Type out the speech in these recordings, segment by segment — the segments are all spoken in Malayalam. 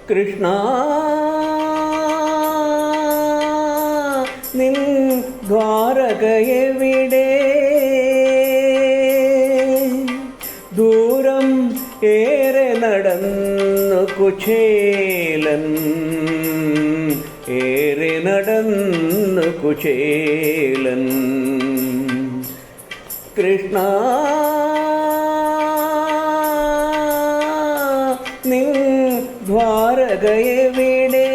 കൃഷ്ണ നിൻ ദ്വാരകയെവിടെ? ദൂരം ഏറെ നടന്നു കുചേലൻ, ഏറെ നടന്നു കുചേലൻ. കൃഷ്ണ നിൻ ദ്വാരകയെവിടെ?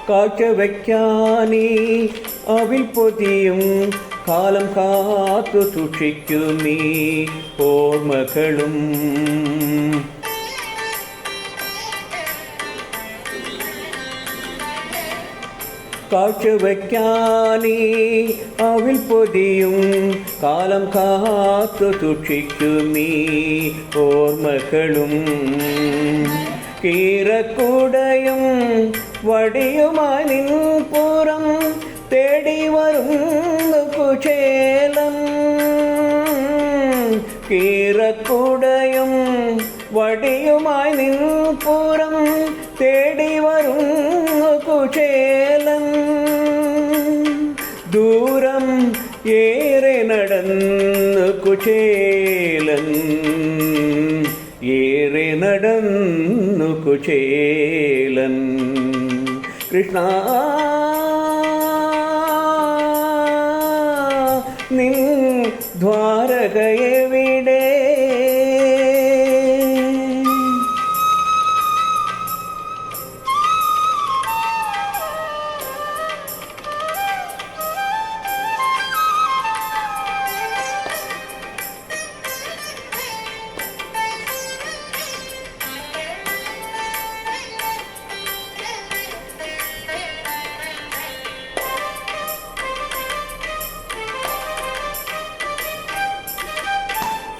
കാഴ്ച വയ്ക്കാനീ അവിൽ പൊതിയും കാലം കാത്തു സൂക്ഷിക്കുമീ ഓർമ്മകളും. കാഴ്ച വയ്ക്കാനീ അവിൽ പൊതിയും കാലം കാത്തു സൂക്ഷിക്കുമീ ഓർമ്മകളും. കീറക്കുടയും വടിയുമായി നിൻ പുറം തേടി വരുന്നു കുചേലൻ. കീറക്കുടയും വടിയുമായി നിൻ പുറം തേടി വരുന്നു കുചേലൻ. ദൂരം ഏറെ നടന്നു കുചേലൻ, ഏറെ നടന്നു കുചേലൻ. കൃഷ്ണ നിൻ ദ്വാരകയെവിടെ?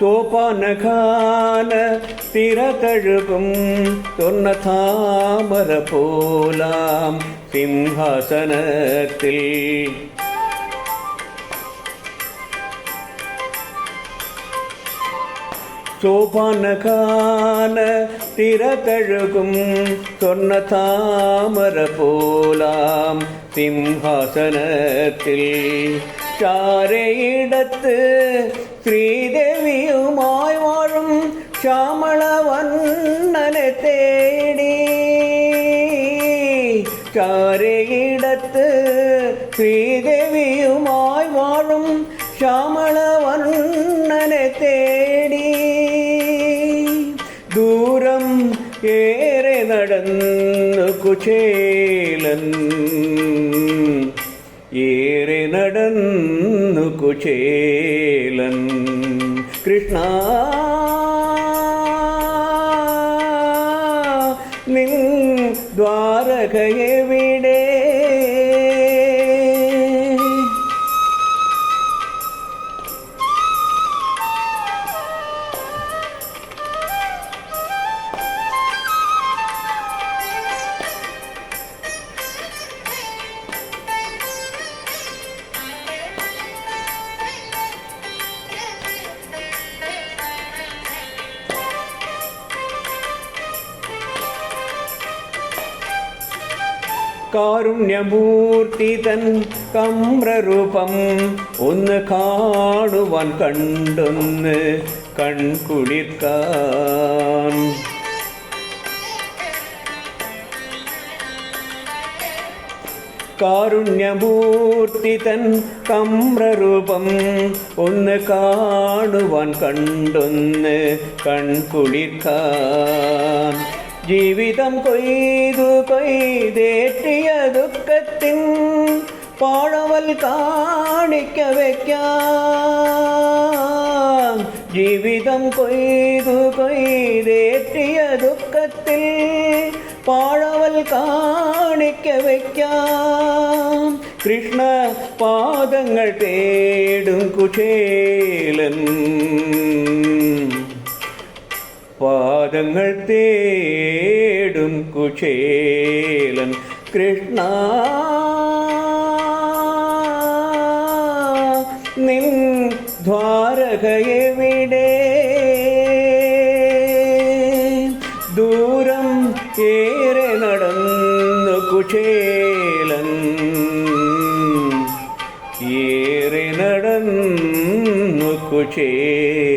സോപാനഖാന തിരതഴുകും സ്വർണ്ണ താമര പോലാം സിംഹാസനത്തിൽ. സോപാനഖാന തിരതഴുകും സ്വർണ്ണ താമര പോലാം സിംഹാസനത്തിൽ. ചാരയിടത്ത് ശ്രീദേവിയുമായി വാഴും ശ്യാമളവർണ്ണനെ തേടി. ചാരയിടത്ത് ശ്രീദേവിയുമായി വാഴും ശ്യാമളവർണ്ണനെ തേടി. ദൂരം ഏറെ നടന്നു കുചേലൻ, ഏറെ നടന്നു കുചേലൻ. കൃഷ്ണ നിൻ ദ്വാരകയെവിടെ? കാരുണ്യമൂർത്തി തൻ കമ്രരൂപം ഒന്ന് കാണുവാൻ കണ്ടൊന്ന് കൺകുളിർക്കാൻ. കാരുണ്യമൂർത്തി തൻ കമ്രരൂപം ഒന്ന് കാണുവാൻ കണ്ടൊന്ന് കൺകുളിർക്കാൻ. ജീവിതം കൊയ്തേറ്റിയ ദുഃഖത്തിൻ പാഴവൽ കാണിക്ക വയ്ക്കാം. ജീവിതം കൊയ്തേറ്റിയ ദുഃഖത്തിൽ പാഴവൽ കാണിക്ക വയ്ക്കാം. കൃഷ്ണ പാദങ്ങൾ തേടും കുചേലൻ, പാദങ്ങൾ തേടും കുചേലൻ. കൃഷ്ണ നിൻ ദ്വാരകയെവിടെ? ദൂരം ഏറെ നടന്നു കുചേലൻ, ഏറെ നടന്നു കുചേലൻ.